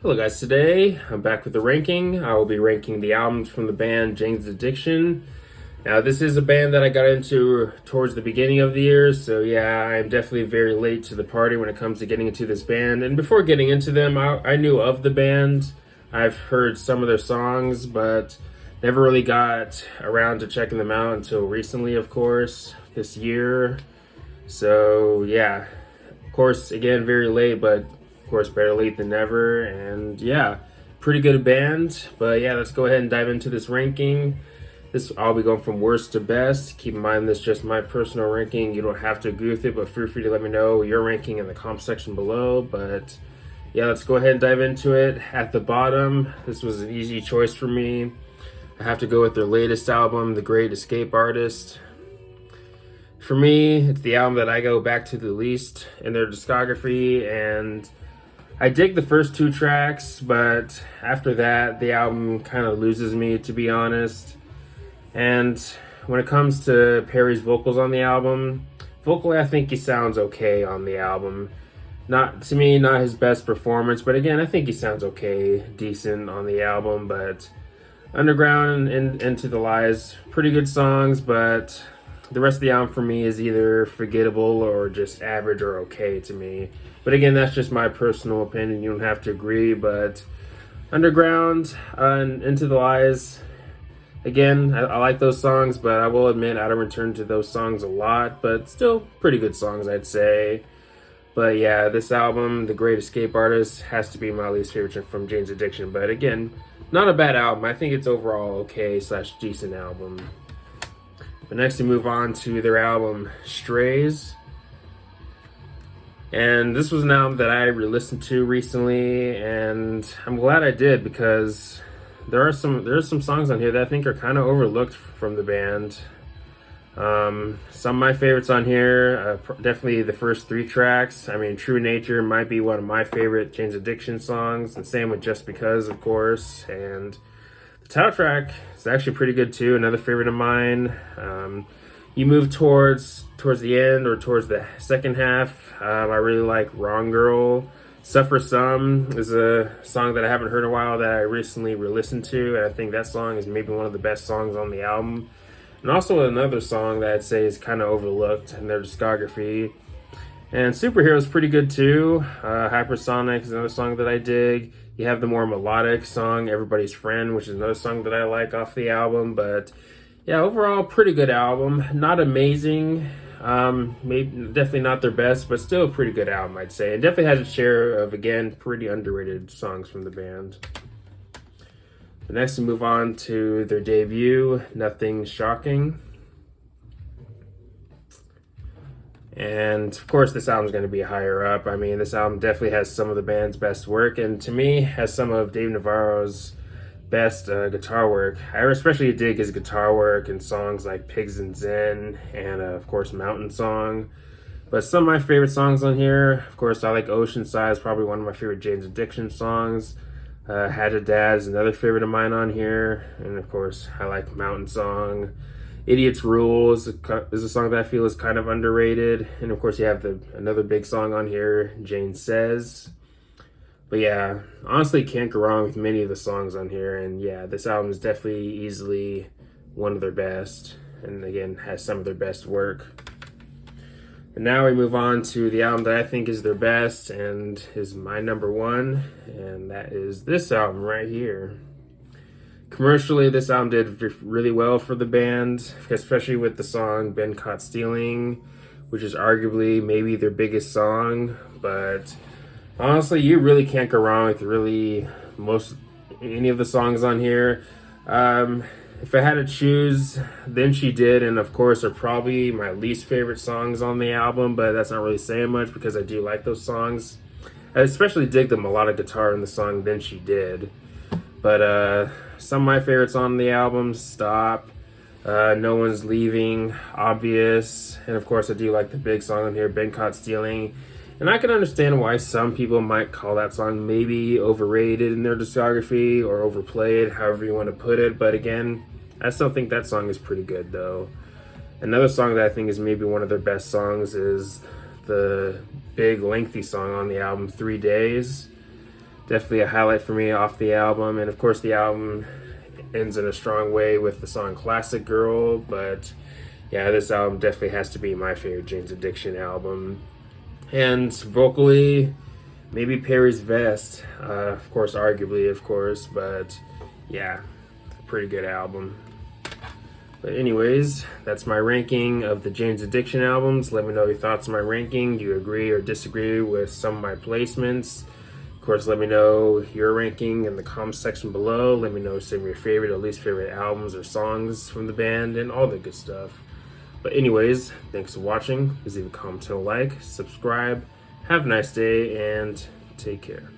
Hello guys, today I'm back with the ranking. I will be ranking the albums from the band Jane's Addiction. Now this is a band that I got into towards the beginning of the year, so yeah, I'm definitely very late to the party when it comes to getting into this band. And before getting into them, I knew of the band. I've heard some of their songs, but never really got around to checking them out until recently, of course, this year. So yeah, of course, again, very late, but course, better late than never. And yeah, pretty good band. But yeah, let's go ahead and dive into this ranking. I'll be going from worst to best. Keep in mind, this is just my personal ranking. You don't have to agree with it, but feel free to let me know your ranking in the comment section below. But yeah, let's go ahead and dive into it. At the bottom, this was an easy choice for me. I have to go with their latest album, The Great Escape Artist. For me, it's the album that I go back to the least in their discography, and I dig the first two tracks, but after that, the album kind of loses me, to be honest. And when it comes to Perry's vocals on the album, vocally, I think he sounds okay on the album. Not to me, not his best performance, but again, I think he sounds okay, decent on the album. But Underground and Into the Lies, pretty good songs, but the rest of the album for me is either forgettable or just average or okay to me. But again, that's just my personal opinion. You don't have to agree. But Underground and Into the Lies, again, I like those songs, but I will admit I don't return to those songs a lot. But still pretty good songs, I'd say. But yeah, this album, The Great Escape Artist, has to be my least favorite from Jane's Addiction. But again, not a bad album. I think it's overall okay/decent album. But next we move on to their album Strays. And this was an album that I re-listened to recently, and I'm glad I did because there are some songs on here that I think are kind of overlooked from the band. Some of my favorites on here, definitely the first three tracks. I mean, True Nature might be one of my favorite Jane's Addiction songs, and same with Just Because, of course. And the title track is actually pretty good too, another favorite of mine. You move towards the end or towards the second half. I really like Wrong Girl. Suffer Some is a song that I haven't heard in a while that I recently re-listened to, and I think that song is maybe one of the best songs on the album. And also another song that I'd say is kind of overlooked in their discography. And Superhero is pretty good too. Hypersonic is another song that I dig. You have the more melodic song, Everybody's Friend, which is another song that I like off the album. But yeah, overall, pretty good album. Not amazing. Maybe definitely not their best, but still a pretty good album, I'd say. It definitely has its share of, again, pretty underrated songs from the band. But next we move on to their debut, Nothing Shocking. And of course, this album's going to be higher up. I mean, this album definitely has some of the band's best work, and to me, has some of Dave Navarro's best guitar work. I especially dig his guitar work in songs like Pigs and Zen, and of course, Mountain Song. But some of my favorite songs on here, of course, I like Oceanside, is probably one of my favorite Jane's Addiction songs. Had to Dad is another favorite of mine on here, and of course, I like Mountain Song. Idiot's Rule is a song that I feel is kind of underrated. And of course, you have another big song on here, Jane Says. But yeah, honestly, can't go wrong with many of the songs on here. And yeah, this album is definitely easily one of their best. And again, has some of their best work. And now we move on to the album that I think is their best and is my number one. And that is this album right here. Commercially, this album did really well for the band, especially with the song Been Caught Stealing, which is arguably maybe their biggest song. But honestly, you really can't go wrong with really any of the songs on here. If I had to choose, Then She Did, and of course, are probably my least favorite songs on the album, but that's not really saying much because I do like those songs. I especially dig the melodic guitar in the song Then She Did. But some of my favorites on the album, Stop, No One's Leaving, Obvious, and of course I do like the big song on here, Been Caught Stealing. And I can understand why some people might call that song maybe overrated in their discography or overplayed, however you want to put it. But again, I still think that song is pretty good though. Another song that I think is maybe one of their best songs is the big lengthy song on the album, 3 Days. definitely a highlight for me off the album. And of course, the album ends in a strong way with the song Classic Girl. But yeah, this album definitely has to be my favorite Jane's Addiction album. And vocally, maybe Perry's Vest. Of course, arguably, of course. But yeah, pretty good album. But anyways, that's my ranking of the Jane's Addiction albums. Let me know your thoughts on my ranking. Do you agree or disagree with some of my placements? Of course, let me know your ranking in the comments section below. Let me know some of your favorite or least favorite albums or songs from the band and all the good stuff. But anyways, thanks for watching. Please leave a comment and a like, subscribe. Have a nice day and take care.